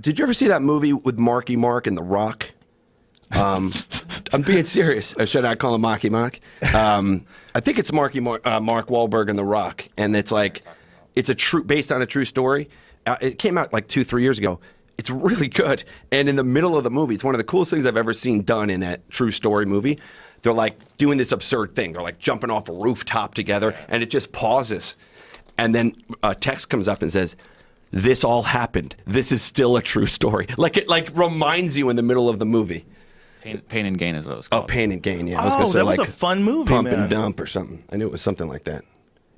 Did you ever see that movie with Marky Mark and The Rock? I'm being serious. Should I call him Marky Mark? I think it's Mark Wahlberg and The Rock, and it's like it's based on a true story. It came out like 2-3 years ago. It's really good. And in the middle of the movie, it's one of the coolest things I've ever seen done in a true story movie. They're like doing this absurd thing. They're like jumping off a rooftop together, and it just pauses. And then a text comes up and says, "This all happened. This is still a true story." Like it reminds you in the middle of the movie. Pain and Gain is what it was called. Oh, Pain and Gain, yeah. Oh, I was gonna say, that was like, a fun movie, Pump man. and Dump or something. I knew it was something like that.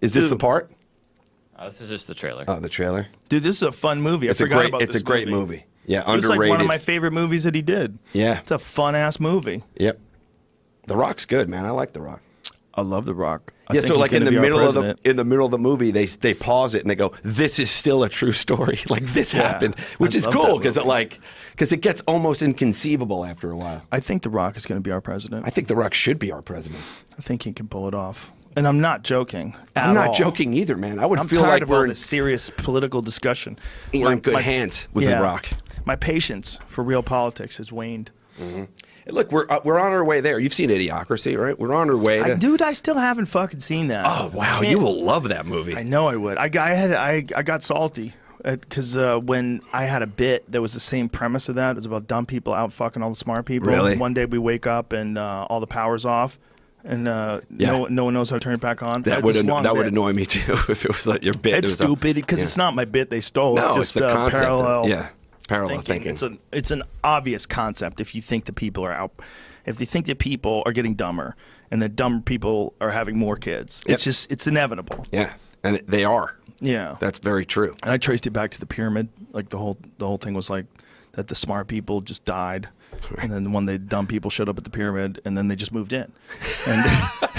Is this the part? This is just the trailer. Oh, the trailer? Dude, this is a fun movie. It's I forgot about It's this a great movie. Yeah, It was underrated. like one of my favorite movies that he did. Yeah. It's a fun-ass movie. Yep. The Rock's good, man. I like The Rock. I love The Rock. I Yeah, think so he's like in gonna the be our middle of president. the movie, they pause it and they go, "This is still a true story." Like this happened, which I is love cool that because it gets almost inconceivable after a while. I think The Rock is going to be our president. I think The Rock should be our president. I think he can pull it off. And I'm not joking. I'm not all. joking either, man. I would I'm feel tired like of all we're this serious political discussion. in good hands with The Rock. My patience for real politics has waned. Mm-hmm. Look, we're on our way there. You've seen Idiocracy, right? We're on our way. Dude, I still haven't fucking seen that. Oh wow, you will love that movie. I know I would. I got salty because when I had a bit that was the same premise of that. It was about dumb people out fucking all the smart people. Really? And one day we wake up and all the power's off. And no one knows how to turn it back on. That would annoy me too if it was like your bit. It's stupid because it's not my bit they stole. No, it's it's just the concept. parallel. Parallel thinking. It's an obvious concept if you think that people are out. If you think that people are getting dumber and that dumb people are having more kids, it's inevitable. Yeah, and they are. Yeah, that's very true. And I traced it back to the pyramid. Like the whole thing was like that the smart people just died, and then when the dumb people showed up at the pyramid, and then they just moved in, and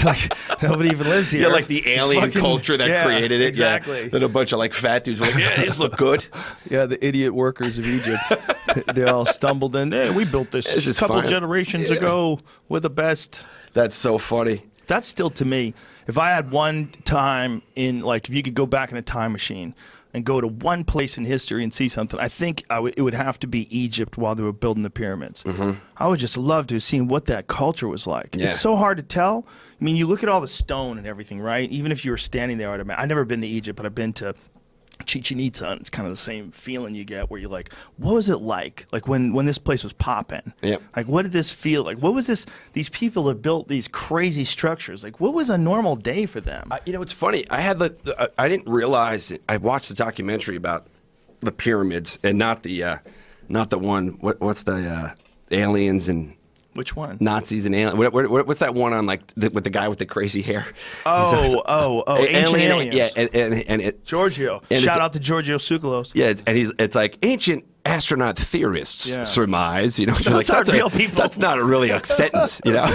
like nobody even lives here. Yeah, like the alien culture that created it. Exactly. Yeah. Then a bunch of like fat dudes were like, "Yeah, these look good." Yeah, the idiot workers of Egypt. They all stumbled in. Hey, we built this a couple generations ago. We're the best. That's so funny. That's still, to me, if I had one time in, like, if you could go back in a time machine and go to one place in history and see something, I think it would have to be Egypt while they were building the pyramids. Mm-hmm. I would just love to have seen what that culture was like. Yeah. It's so hard to tell. I mean, you look at all the stone and everything, right? Even if you were standing there, I've never been to Egypt, but I've been to Chichen Itza, and it's kind of the same feeling you get where you're like, what was it like when this place was popping? Yep. Like, what did this feel like? What was this? These people that built these crazy structures, like, what was a normal day for them? It's funny. I had I didn't realize it. I watched a documentary about the pyramids and not the one. What's the aliens and Which one? Nazis and aliens. What's that one on, like, with the guy with the crazy hair? Ancient Aliens. Yeah, and it Giorgio. and Shout out to Giorgio Tsoukalos. Yeah, and it's like ancient astronaut theorists surmise. You know, Those like, aren't real people. That's not really a sentence. You know,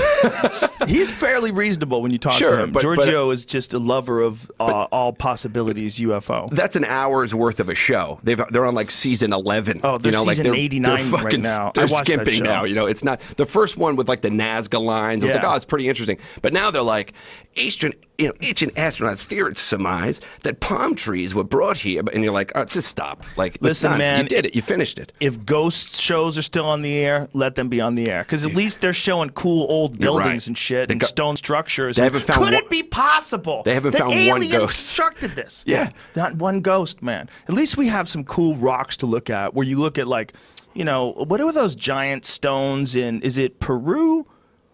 he's fairly reasonable when you talk to him. Giorgio is just a lover of all possibilities UFO. That's an hour's worth of a show. They're on like season 11. Oh, they're season 89 right now. They're skimping now. You know, it's not the first one with like the Nazca lines. I was like, oh, it's pretty interesting. But now they're like, ancient astronauts theorists surmise that palm trees were brought here, and you're like, oh, just stop. Like, listen, man, you did it. You finished it. If ghost shows are still on the air, let them be on the air, because at least they're showing cool old buildings and shit and stone structures. They haven't found Could it be possible? They haven't found one ghost. Constructed this. Yeah, not one ghost, man. At least we have some cool rocks to look at. Where you look at, like, you know, what are those giant stones in? Is it Peru?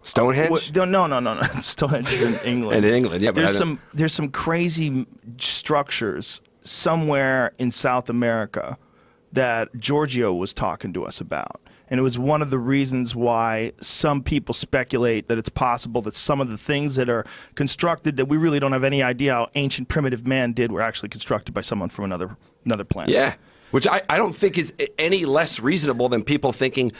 Stonehenge? No. Stonehenge is in England. And in England, yeah. But there's some crazy structures somewhere in South America that Giorgio was talking to us about. And it was one of the reasons why some people speculate that it's possible that some of the things that are constructed that we really don't have any idea how ancient primitive man did were actually constructed by someone from another planet. Yeah, which I don't think is any less reasonable than people thinking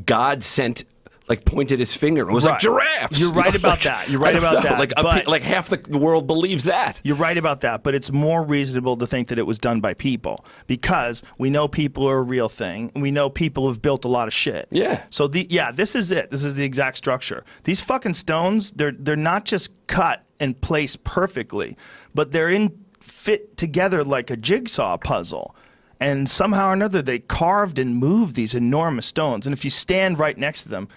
God sent, like, pointed his finger and was like, giraffes. You're right about that. You're right about that. Like half the world believes that. You're right about that, but it's more reasonable to think that it was done by people, because we know people are a real thing, and we know people have built a lot of shit. Yeah. So this is it. This is the exact structure. These fucking stones, they're not just cut and placed perfectly, but they're fit together like a jigsaw puzzle. And somehow or another, they carved and moved these enormous stones. And if you stand right next to them,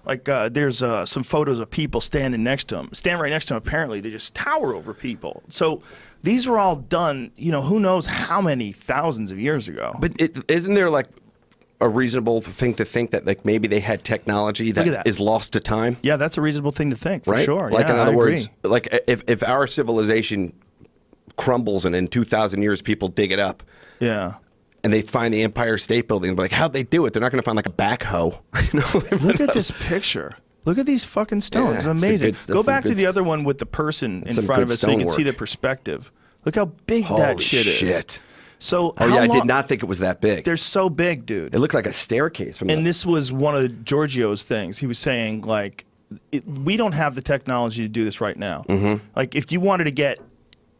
like there's some photos of people standing next to them. Stand right next to them, apparently, they just tower over people. So these were all done, who knows how many thousands of years ago. But isn't there like a reasonable thing to think that like maybe they had technology that is lost to time? Yeah, that's a reasonable thing to think, for right? sure. Like, yeah, in other I words, agree. like if our civilization crumbles and in 2,000 years people dig it up, Yeah. and they find the Empire State Building, but like, how'd they do it? They're not going to find like a backhoe. Look at this picture. Look at these fucking stones. Yeah, it's amazing. that's Go some back to good- the other one with the person in some front of good us so you can stonework. see the perspective. Look how big that Holy shit is. shit. So Oh how yeah, I did long- not think it was that big. They're so big, dude. It looked like a staircase from And this was one of Giorgio's things. He was saying, like, we don't have the technology to do this right now. Mm-hmm. Like, if you wanted to get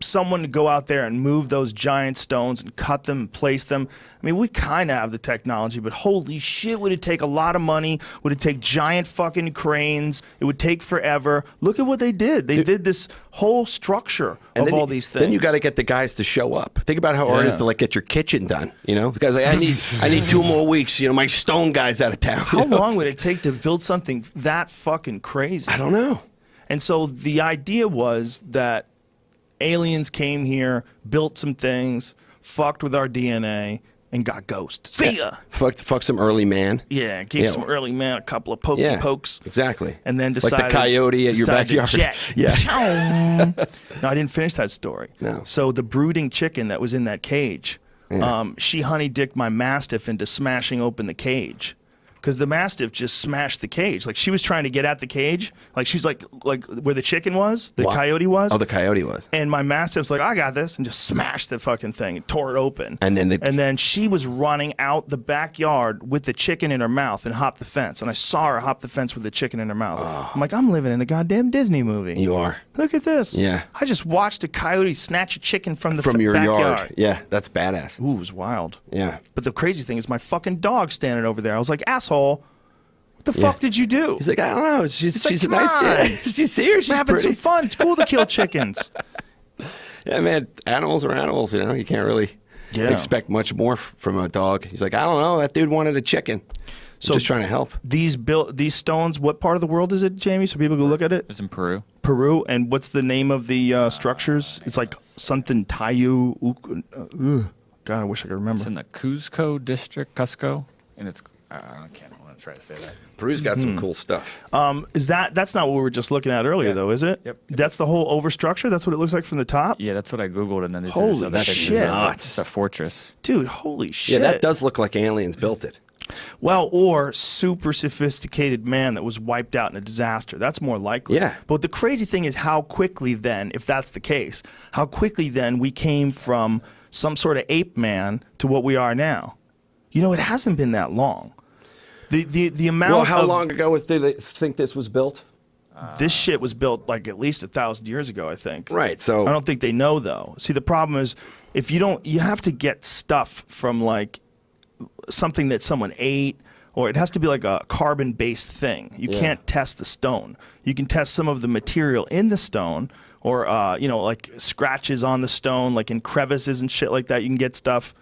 someone to go out there and move those giant stones and cut them and place them, I mean, we kind of have the technology, but holy shit, would it take a lot of money? Would it take giant fucking cranes? It would take forever. Look at what they did. They did this whole structure of all these things. Then you got to get the guys to show up. Think about how hard it is Yeah. to like get your kitchen done. The guy's like, I need 2 more weeks. My stone guy's out of town. How long would it take to build something that fucking crazy? I don't know. And so the idea was that aliens came here, built some things, fucked with our DNA, and got ghost. See ya. Fuck some early man. Yeah, gave Yeah. some early man a couple of pokey pokes. Exactly. And then like decided the coyote at your decided to backyard. jet. Yeah. No, I didn't finish that story. No. So the brooding chicken that was in that cage, she honey-dicked my mastiff into smashing open the cage. Because the mastiff just smashed the cage. Like, she was trying to get at the cage. Like, she's like where the chicken was, the coyote was. Oh, the coyote was. And my mastiff's like, I got this, and just smashed the fucking thing and tore it open. And then she was running out the backyard with the chicken in her mouth and hopped the fence. And I saw her hop the fence with the chicken in her mouth. I'm like, I'm living in a goddamn Disney movie. You are. Look at this. Yeah. I just watched a coyote snatch a chicken from the From your backyard. yard. Yeah, that's badass. Ooh, it was wild. Yeah. But the crazy thing is my fucking dog standing over there. I was like, asshole, what the fuck did you do? He's like, I don't know. She's like, a come nice. on. Yeah. She's here. She's We're having pretty. some fun. It's cool to kill chickens. Yeah, man. Animals are animals. You can't really expect much more from a dog. He's like, I don't know. That dude wanted a chicken. So Just trying to help. These stones, what part of the world is it, Jamie? So people can look at it. It's in Peru. Peru, and what's the name of the structures? It's like something Tayu. God, I wish I could remember. It's in the Cuzco district, Cusco, and it's I can't want to try to say that. Peru's got some cool stuff. That's not what we were just looking at earlier, though, is it? Yep. That's the whole overstructure. That's what it looks like from the top. Yeah, that's what I googled, and then they said Holy there's other pictures shit. of it. Nuts. It's a fortress. Dude, holy shit. Yeah, that does look like aliens built it. Well, or super sophisticated man that was wiped out in a disaster. That's more likely. Yeah. But the crazy thing is how quickly then, if that's the case, how quickly then we came from some sort of ape man to what we are now. It hasn't been that long. The amount Well, how of long ago did they think this was built? this shit was built like at least 1,000 years ago, I think. Right. So I don't think they know though. See, the problem is if you have to get stuff from like something that someone ate, or it has to be like a carbon-based thing. You can't test the stone. You can test some of the material in the stone, or like scratches on the stone, like in crevices and shit like that. You can get stuff.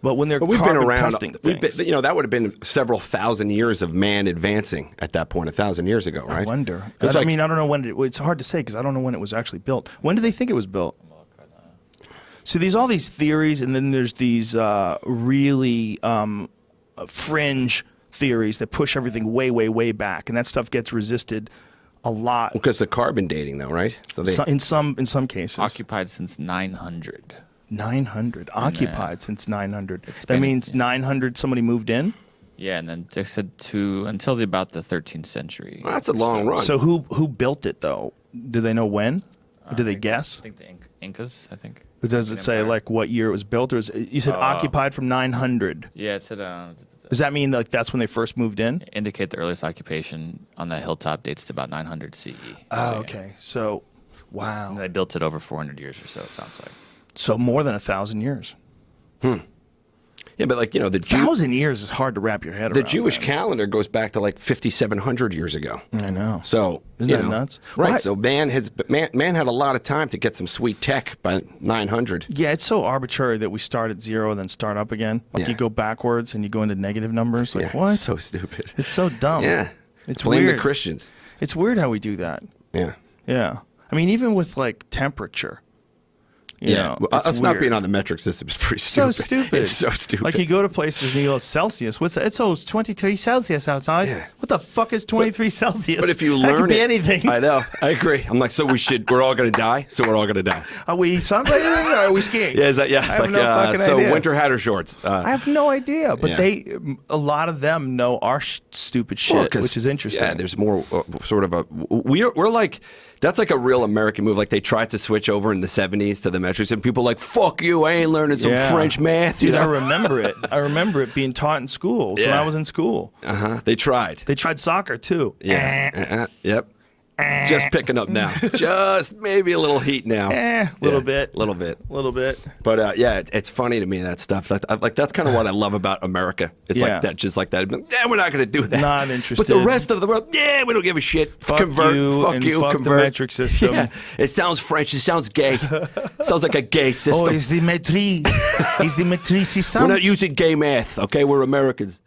But when they're But we've been carbon around. testing things, That would have been several thousand years of man advancing at that point, 1,000 years ago, right? I wonder. It's I like- mean, I don't know when it's hard to say because I don't know when it was actually built. When do they think it was built? So there's all these theories, and then there's these really fringe theories that push everything way, way, way back, and that stuff gets resisted a lot. Because of carbon dating, though, right? So In some cases, Occupied since 900. 900 occupied since 900. That Expanded, means yeah. 900 somebody moved in. Yeah, and then they said until about the 13th century. Well, that's a long run. So who built it though? Do they know when? Or do they I guess? think the Incas. I think. Or does it say Empire. like what year it was built, or you said occupied from 900? Yeah, it said. Does that mean like that's when they first moved in? Indicate the earliest occupation on the hilltop dates to about 900 CE. Oh, So, okay. So, wow. And they built it over 400 years or so. It sounds like. So more than 1,000 years. Yeah, but like, you know, the 1,000 years is hard to wrap your head around. the Jewish man. calendar goes back to like 5,700 years ago. I know. So Isn't you that know, nuts? Right. Why- So man had a lot of time to get some sweet tech by 900. Yeah, it's so arbitrary that we start at 0 and then start up again. Like Yeah. you go backwards and you go into negative numbers. Like Yeah, what? so stupid. It's so dumb. Yeah. It's Blame weird. the Christians. It's weird how we do that. Yeah. Yeah. I mean, even with like temperature. You know, Well, it's us not weird. being on the metric system is pretty So stupid. stupid. It's so stupid. Like you go to places and you go Celsius. What's that? It's 23 Celsius outside. Yeah. What the fuck is 23 Celsius? But if you that learn could be it, anything. I know. I agree. I'm like, so we're all gonna die. So we're all gonna die. Are we sunbathing or are we skiing? Yeah, is that, yeah. I have like, no fucking so idea. winter hat or shorts. I have no idea, but Yeah. a lot of them know our stupid shit, which is interesting. Yeah, there's more sort of a we're like that's like a real American move. Like they tried to switch over in the 70s to the metrics, and people are like, fuck you, I ain't learning some Yeah. French math. Dude, you I know? remember it. I remember it being taught in schools when Yeah. I was in school. They tried. They tried soccer too. Yeah. Yep. Just picking up now. Just maybe a little heat now. Little bit. Little bit. Little bit. But yeah, it's funny to me, that stuff. Like that's kind of what I love about America. It's Yeah. like that, just like that. Yeah, we're not going to do that. Not interested. But the rest of the world, yeah, we don't give a shit. Fuck convert, you fuck and you, fuck the convert. metric system. Yeah. It sounds French. It sounds gay. Sounds like a gay system. the maîtrise. Is the maîtrise We're not using gay math, okay? We're Americans.